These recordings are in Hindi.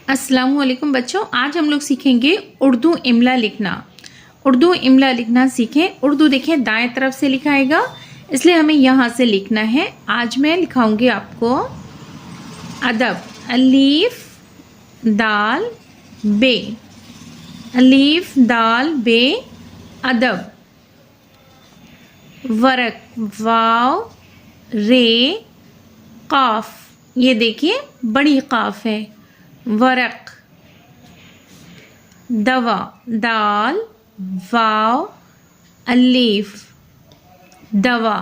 अस्सलामुअलैकुम बच्चों, आज हम लोग सीखेंगे उर्दू इमला लिखना। उर्दू इमला लिखना सीखें। उर्दू देखें दाएं तरफ से लिखाएगा, इसलिए हमें यहाँ से लिखना है। आज मैं लिखाऊंगी आपको अदब, अलीफ दाल बे, अलीफ दाल बे अदब। वरक, वाव रे काफ, ये देखिए बड़ी काफ है। वरक। दवा, दाल वाव अलीफ दवा।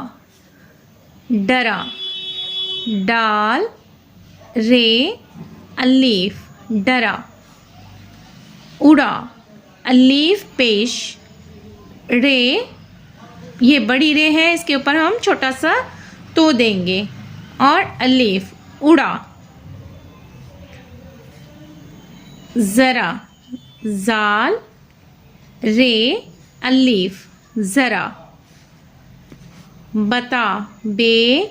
डरा, डाल रे अलीफ डरा। उड़ा, अलीफ पेश रे, ये बड़ी रे है, इसके ऊपर हम छोटा सा तो देंगे और अलीफ उड़ा। ज़रा, जाल रे अलीफ ज़रा। बता, बे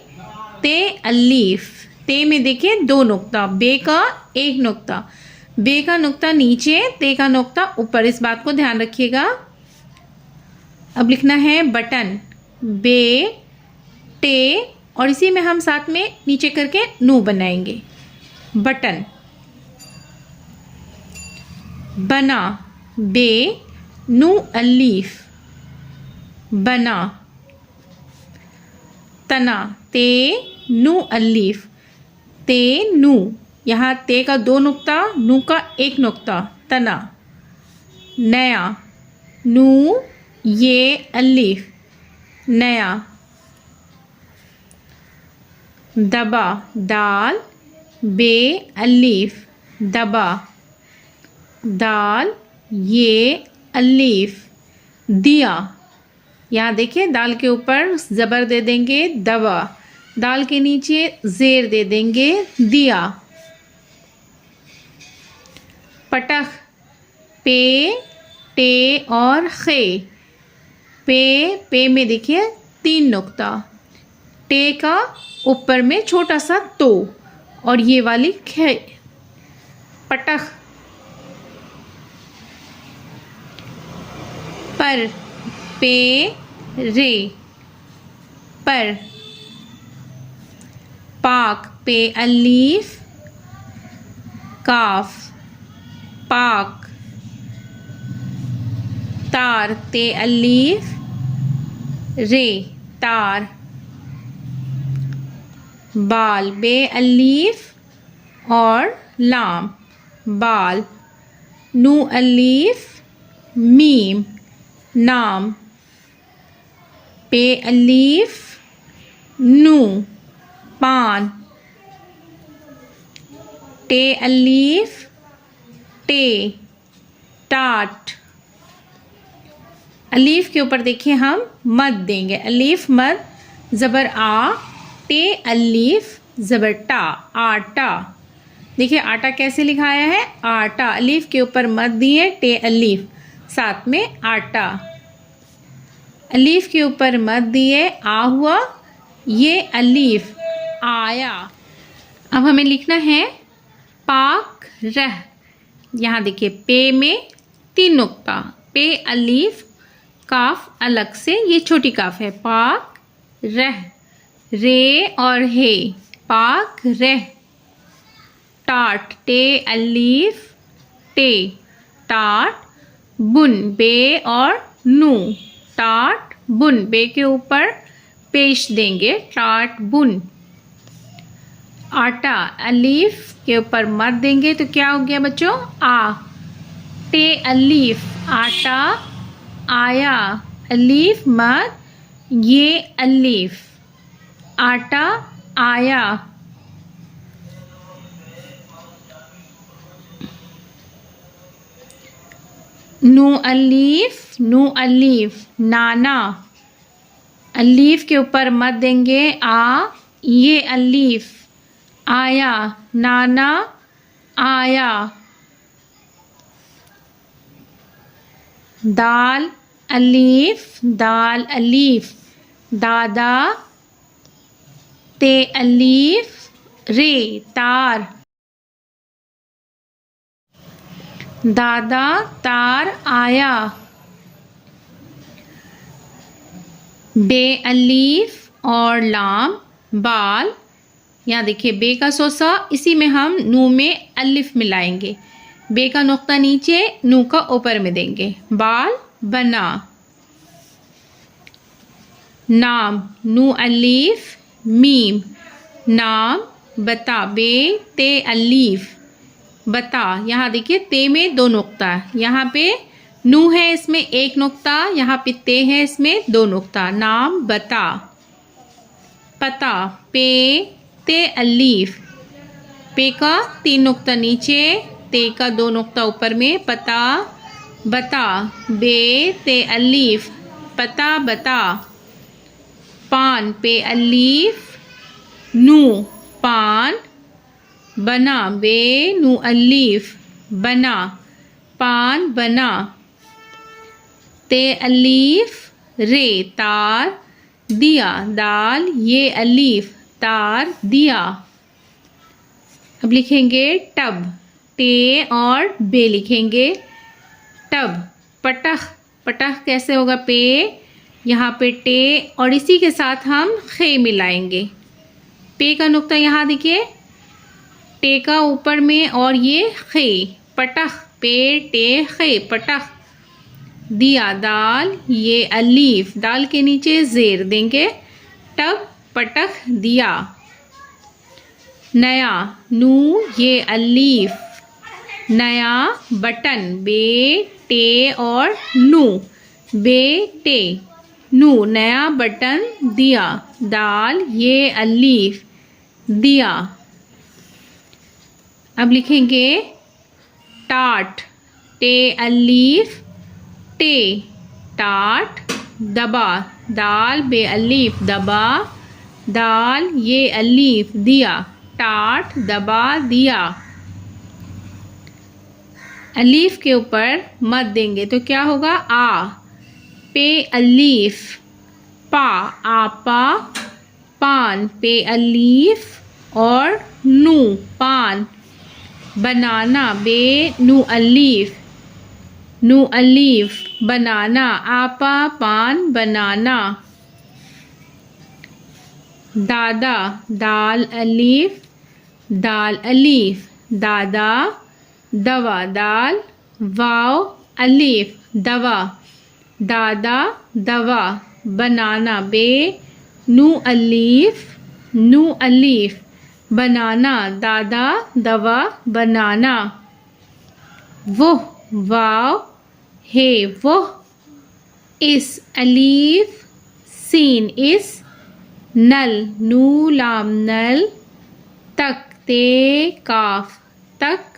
ते अलीफ, ते में देखिए दो नुक्ता, बे का एक नुक्ता, बे का नुक्ता नीचे, ते का नुक्ता ऊपर, इस बात को ध्यान रखिएगा। अब लिखना है बटन, बे टे और इसी में हम साथ में नीचे करके नू बनाएंगे। बटन। बना, बे नू अलीफ बना। तना, ते नू अलीफ ते नू, यहाँ ते का दो नुक्ता, नू का एक नुक्ता, तना। नया, नू ये अलीफ नया। दबा, दाल बे अलीफ दबा। दाल ये अलीफ दिया, यहाँ देखिए दाल के ऊपर ज़बर दे देंगे दवा, दाल के नीचे ज़ेर दे देंगे दिया। पटख, पे टे और खे, पे में देखिए तीन नुक्ता, टे का ऊपर में छोटा सा तो और ये वाली खे। पटख। पर, पे रे पर। पाक, पे अलीफ काफ पाक। तार, ते अलीफ रे तार। बाल, बे अलीफ और लाम बाल। नू अलीफ मीम नाम। पे अलीफ नू पान। टे अलीफ टे टाट। अलीफ के ऊपर देखिए हम मद देंगे, अलीफ मद ज़बर आ, टे अलीफ ज़बर टा आटा। देखिए आटा कैसे लिखाया है, आटा, अलीफ के ऊपर मद दिए, टे अलीफ साथ में आटा। अलीफ के ऊपर मद दिए आ हुआ, ये अलीफ आया। अब हमें लिखना है पाक रह, यहाँ देखिए पे में तीन नुक्ता, पे अलीफ काफ अलग से, ये छोटी काफ है। पाक रह, रे और हे पाक रह। टाट, टे अलीफ टे टाट। बुन, बे और नू टाट बुन, बे के ऊपर पेश देंगे टाट बुन। आटा, अलीफ के ऊपर मद देंगे तो क्या हो गया बच्चों, आ। टे अलीफ आटा आया, अलीफ मद ये अलीफ आटा आया। नू अलीफ नाना, अलीफ के ऊपर मद देंगे आ, ये अलीफ आया नाना आया। दाल अलीफ दादा। ते अलीफ रे तार। दादा तार आया। बे अलीफ और लाम बाल। यहाँ देखिए बे का सोसा, इसी में हम नू में अलिफ मिलाएंगे। बे का नुक्ता नीचे, नू का ऊपर में देंगे। बाल बना। नाम नू अलीफ मीम। नाम बता। बे ते अलीफ बता। यहाँ देखिए ते में 2 नुक्ता, यहाँ पे नू है इसमें 1 नुक्ता, यहाँ पे ते है इसमें 2 नुक्ता। नाम बता। पता पे ते अलीफ। पे का 3 नुक्ता नीचे, ते का 2 नुक्ता ऊपर में। पता बता। बे ते अलीफ पता बता। पान पे अलीफ नू पान। बना बे नू अलीफ बना पान बना। ते अलीफ रे तार दिया। दाल ये अलीफ तार दिया। अब लिखेंगे टब। टे और बे लिखेंगे। टब। पटख। पटख कैसे होगा? पे, यहाँ पे टे और इसी के साथ हम खे मिलाएंगे। पे का नुक्ता यहाँ देखिए, टे का ऊपर में और ये खे। पटख पे टे खे पटख। दिया दाल ये अलीफ, दाल के नीचे जेर देंगे। टब पटख दिया। नया नू ये अलीफ नया बटन। बे टे और नू बे टे नू नया बटन दिया। दाल ये अलीफ दिया। अब लिखेंगे टाट। टे अलीफ टे टाट। दबा दाल बे अलीफ दबा। दाल ये अलीफ दिया। टाट दबा दिया। अलीफ के ऊपर मद देंगे तो क्या होगा? आ। पे अलीफ पा आपा। पान पे अलीफ और नू पान। बनाना बे नू अलीफ नू अलीफ बनाना। आपा पान बनाना। दादा दाल अलीफ दाल अलीफ दादा। दवा दाल वाव अलीफ दवा दादा दवा। बनाना बे नू अलीफ बनाना। दादा दवा बनाना। वो वाव हे वो। इस अलीफ सीन इस। नल नू लाम नल। तक ते काफ तक।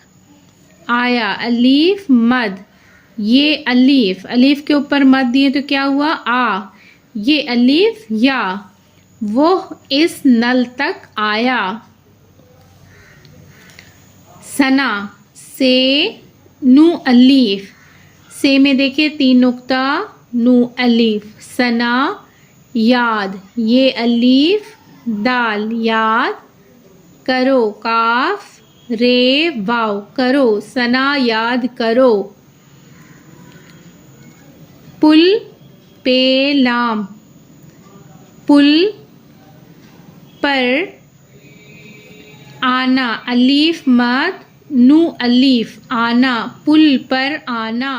आया अलीफ मद ये अलीफ, अलीफ के ऊपर मद दिए तो क्या हुआ? आ। ये अलीफ या। वो इस नल तक आया। सना से नू अलीफ। से में देखिए 3 नुक्ता, नू अलीफ। सना याद ये अलीफ दाल याद। करो काफ रे वाव करो। सना याद करो। पुल पे लाम पुल पर। आना अलीफ मद नू अलीफ आना पुल पर आना।